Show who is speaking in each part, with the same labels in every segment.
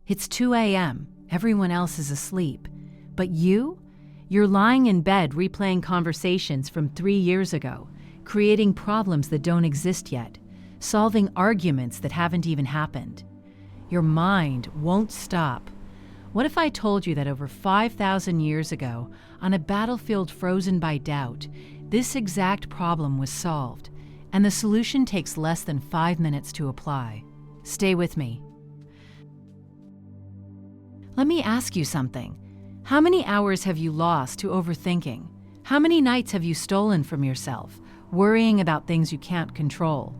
Speaker 1: It's 2 a.m. Everyone else is asleep. But you're lying in bed replaying conversations from 3 years ago, creating problems that don't exist yet, solving arguments that haven't even happened. Your mind won't stop. What if I told you that over 5,000 years ago, on a battlefield frozen by doubt, this exact problem was solved, and the solution takes less than 5 minutes to apply? Stay with me. Let me ask you something. How many hours have you lost to overthinking? How many nights have you stolen from yourself, worrying about things you can't control?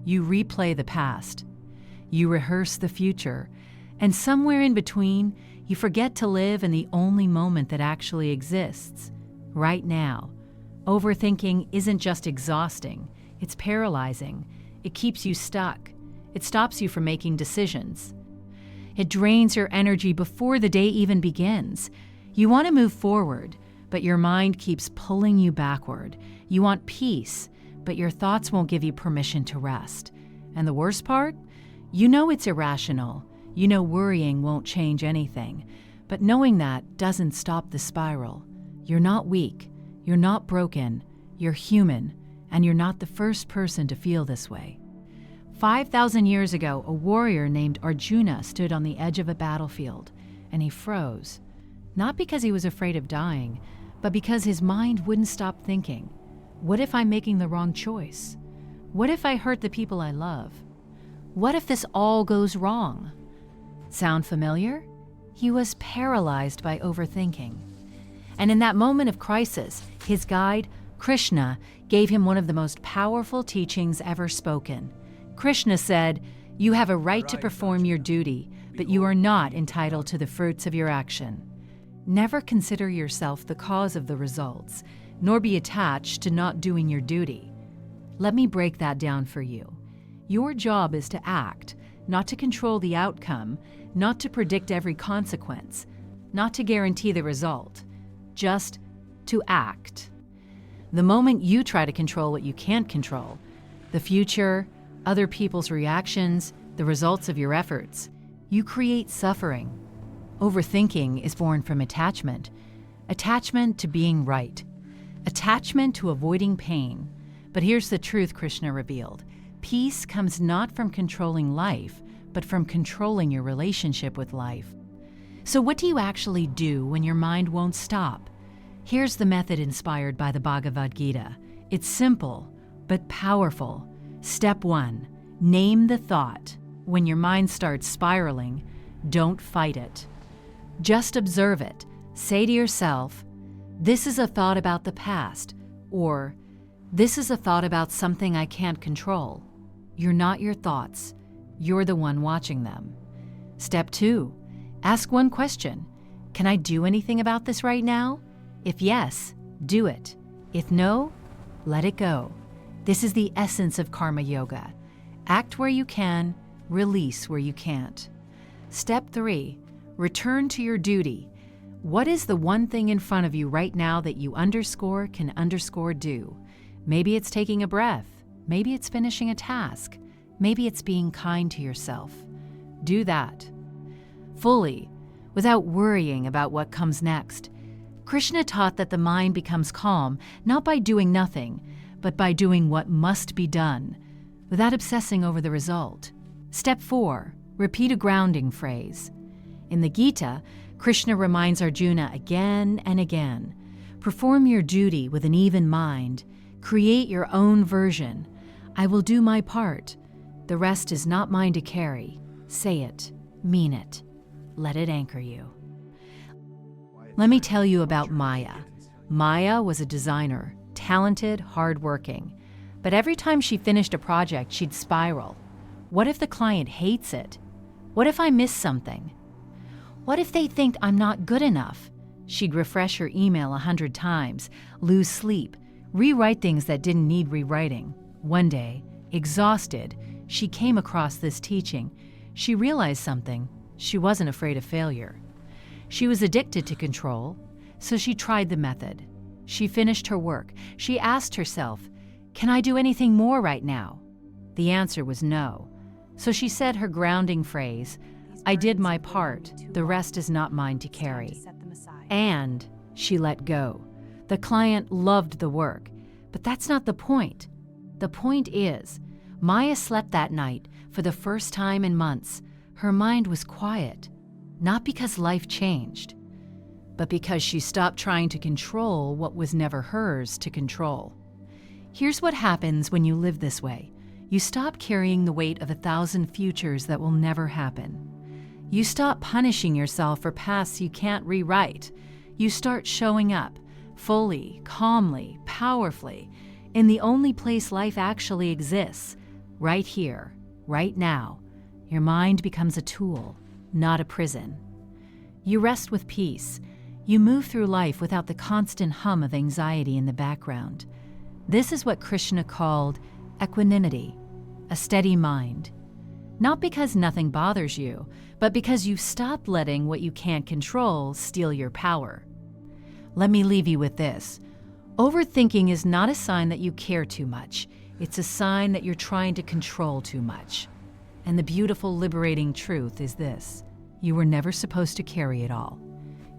Speaker 1: You replay the past. You rehearse the future. And somewhere in between, you forget to live in the only moment that actually exists, right now. Overthinking isn't just exhausting, it's paralyzing. It keeps you stuck. It stops you from making decisions. It drains your energy before the day even begins. You want to move forward, but your mind keeps pulling you backward. You want peace, but your thoughts won't give you permission to rest. And the worst part? You know it's irrational. You know worrying won't change anything. But knowing that doesn't stop the spiral. You're not weak. You're not broken. You're human. And you're not the first person to feel this way. 5,000 years ago, a warrior named Arjuna stood on the edge of a battlefield, and he froze. Not because he was afraid of dying, but because his mind wouldn't stop thinking. What if I'm making the wrong choice? What if I hurt the people I love? What if this all goes wrong? Sound familiar? He was paralyzed by overthinking. And in that moment of crisis, his guide, Krishna, gave him one of the most powerful teachings ever spoken. Krishna said, "You have a right to perform your duty, but you are not entitled to the fruits of your action. Never consider yourself the cause of the results, nor be attached to not doing your duty." Let me break that down for you. Your job is to act, not to control the outcome, not to predict every consequence, not to guarantee the result, just to act. The moment you try to control what you can't control, the future, other people's reactions, the results of your efforts, you create suffering. Overthinking is born from attachment. Attachment to being right. Attachment to avoiding pain. But here's the truth Krishna revealed. Peace comes not from controlling life, but from controlling your relationship with life. So what do you actually do when your mind won't stop? Here's the method inspired by the Bhagavad Gita. It's simple, but powerful. Step 1, name the thought. When your mind starts spiraling, don't fight it. Just observe it. Say to yourself, "This is a thought about the past," or "This is a thought about something I can't control." You're not your thoughts. You're the one watching them. Step 2, ask one question. Can I do anything about this right now? If yes, do it. If no, let it go. This is the essence of karma yoga. Act where you can, release where you can't. Step 3, return to your duty. What is the one thing in front of you right now that you can do? Maybe it's taking a breath. Maybe it's finishing a task. Maybe it's being kind to yourself. Do that fully, without worrying about what comes next. Krishna taught that the mind becomes calm not by doing nothing, but by doing what must be done, without obsessing over the result. Step 4, repeat a grounding phrase. In the Gita, Krishna reminds Arjuna again and again, perform your duty with an even mind, create your own version. I will do my part. The rest is not mine to carry. Say it, mean it, let it anchor you. Let me tell you about Maya. Maya was a designer, talented, hardworking. But every time she finished a project, she'd spiral. What if the client hates it? What if I miss something? What if they think I'm not good enough? She'd refresh her email 100 times, lose sleep, rewrite things that didn't need rewriting. One day, exhausted, she came across this teaching. She realized something. She wasn't afraid of failure. She was addicted to control, so she tried the method. She finished her work. She asked herself, "Can I do anything more right now?" The answer was no. So she said her grounding phrase, I did my part. The rest is not mine to carry. And she let go. The client loved the work, but that's not the point. The point is, Maya slept that night for the first time in months. Her mind was quiet, not because life changed, but because she stopped trying to control what was never hers to control. Here's what happens when you live this way. You stop carrying the weight of 1,000 futures that will never happen. You stop punishing yourself for paths you can't rewrite. You start showing up, fully, calmly, powerfully, in the only place life actually exists, right here, right now. Your mind becomes a tool, not a prison. You rest with peace. You move through life without the constant hum of anxiety in the background. This is what Krishna called equanimity, a steady mind. Not because nothing bothers you, but because you've stopped letting what you can't control steal your power. Let me leave you with this. Overthinking is not a sign that you care too much. It's a sign that you're trying to control too much. And the beautiful, liberating truth is this: you were never supposed to carry it all.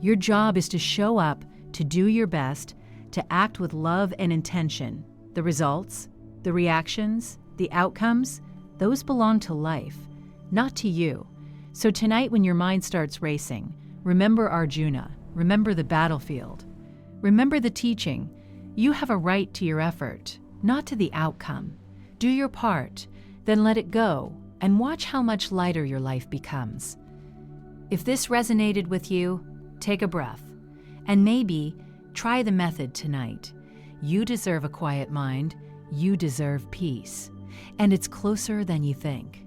Speaker 1: Your job is to show up, to do your best, to act with love and intention. The results, the reactions, the outcomes, those belong to life, not to you. So tonight when your mind starts racing, remember Arjuna, remember the battlefield, remember the teaching. You have a right to your effort, not to the outcome. Do your part, then let it go, and watch how much lighter your life becomes. If this resonated with you, take a breath, and maybe try the method tonight. You deserve a quiet mind. You deserve peace. And it's closer than you think.